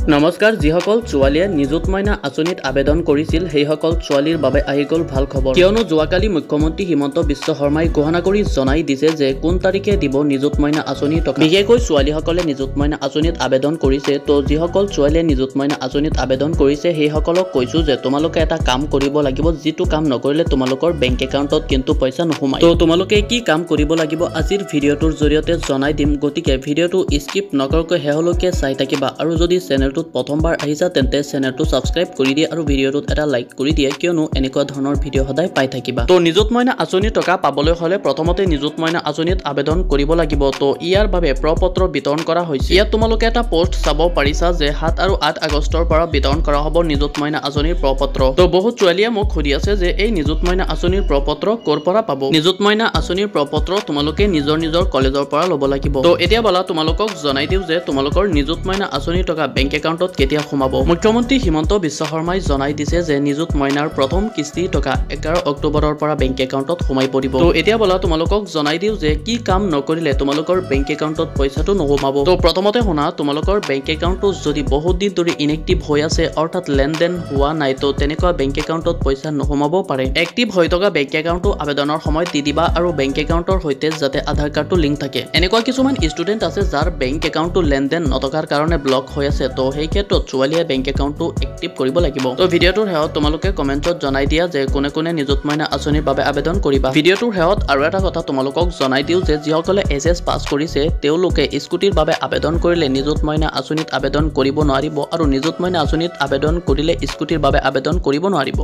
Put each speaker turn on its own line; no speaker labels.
নমস্কাৰ যিসকল ছোৱালীয়ে নিযুত মইনা আঁচনিত আবেদন কৰিছিল সেইসকল ছোৱালীৰ বাবে আহি গ'ল ভাল খবৰ কিয়নো যোৱাকালি মুখ্যমন্ত্ৰী হিমন্ত বিশ্ব শৰ্মাই ঘোষণা কৰি জনাই দিছে যে কোন তাৰিখে দিব নিযুত মইনা আঁচনি টকা বিশেষকৈ ছোৱালীসকলে নিযুত মইনা আঁচনিত আবেদন কৰিছে তো যিসকল ছোৱালীয়ে নিযুত মইনা আঁচনিত আবেদন কৰিছে সেইসকলক কৈছো যে তোমালোকে এটা কাম কৰিব লাগিব যিটো কাম নকৰিলে তোমালোকৰ বেংক একাউণ্টত কিন্তু পইচা নোসোমায় তো তোমালোকে কি কাম কৰিব লাগিব আজিৰ ভিডিঅ'টোৰ জৰিয়তে জনাই দিম গতিকে ভিডিঅ'টো স্কিপ নকৰাকৈ শেষলৈকে চাই থাকিবা আৰু যদি চেনেলটোত প্ৰথমবাৰ আহিছা তেন্তে চেনেলটো সাবস্ক্ৰাইব কৰি দিয়া আৰু ভিডিঅ'টোত এটা লাইক কৰি দিয়া কিয়নো এনেকুৱা ধৰণৰ ভিডিঅ' সদায় পাই থাকিবা তো নিযুত মইনা আঁচনি টকা পাবলৈ হলে প্ৰথমতে নিযুত মইনা আঁচনিত আবেদন কৰিব লাগিব তো ইয়াৰ বাবে প্ৰপত্ৰ বিতৰণ কৰা হৈছে ইয়াত তোমালোকে এটা পোষ্ট চাব পাৰিছা যে 7 আৰু 8 আগষ্টৰ পৰা বিতৰণ কৰা হ'ব নিযুত মইনা আঁচনিৰ প্ৰপত্ৰ তো বহুত ছোৱালীয়ে মোক সুধি আছে যে এই নিযুত মইনা আঁচনিৰ প্ৰপত্ৰ ক'ৰ পৰা পাব নিযুত মইনা আঁচনিৰ প্ৰপত্ৰ তোমালোকে নিজৰ কলেজৰ পৰা ল'ব লাগিব তো এতিয়া বলা তোমালোকক জনাই দিও যে তোমালোকৰ নিযুত মইনা আঁচনি টকা বেংক একাউণ্টত কেতিয়া সোমাব মুখ্যমন্ত্ৰী হিমন্ত বিশ্ব শৰ্মাই জনাই দিছে যে নিযুত মইনাৰ প্ৰথম কিস্তি টকা 11 অক্টোবৰৰ পৰা বেংক একাউণ্টত সোমাই পৰিব তো এতিয়া বলা তোমালোকক জনাই দিও যে কি কাম নকৰিলে তোমালোকৰ বেংক একাউণ্টত পইচাটো নোসোমাব তো প্ৰথমতে শুনা তোমালোকৰ বেংক একাউণ্টটো যদি বহুত দিন ধৰি ইনএক্টিভ হৈ আছে অৰ্থাৎ লেনদেন হোৱা নাই তো তেনেকুৱা বেংক একাউণ্টত পইচা নোসোমাব পাৰে এক্টিভ হৈ থকা বেংক একাউণ্টটো আবেদনৰ সময়ত দি দিবা আৰু বেংক একাউণ্টৰ সৈতে যাতে আধাৰ কাৰ্ডটো লিংক থাকে এনেকুৱা কিছুমান ষ্টুডেণ্ট আছে যাৰ বেংক একাউণ্টটো লেনদেন নথকাৰ কাৰণে ব্লক হৈ আছে তো সেই ক্ষেত্ৰত ছোৱালীয়ে বেংক একাউণ্টটো এক্টিভ কৰিব লাগিব তো ভিডিঅ'টোৰ শেষত তোমালোকে কমেণ্টত জনাই দিয়া যে কোনে কোনে নিযুত মইনা আঁচনিৰ বাবে আবেদন কৰিবা ভিডিঅ'টোৰ শেষত আৰু এটা কথা তোমালোকক জনাই দিও যে যিসকলে এছএছ পাছ কৰিছে তেওঁলোকে স্কুটিৰ বাবে আবেদন কৰিলে নিযুত মইনা আঁচনিত আবেদন কৰিব নোৱাৰিব আৰু নিযুত মইনা আঁচনিত আবেদন কৰিলে স্কুটিৰ বাবে আবেদন কৰিব নোৱাৰিব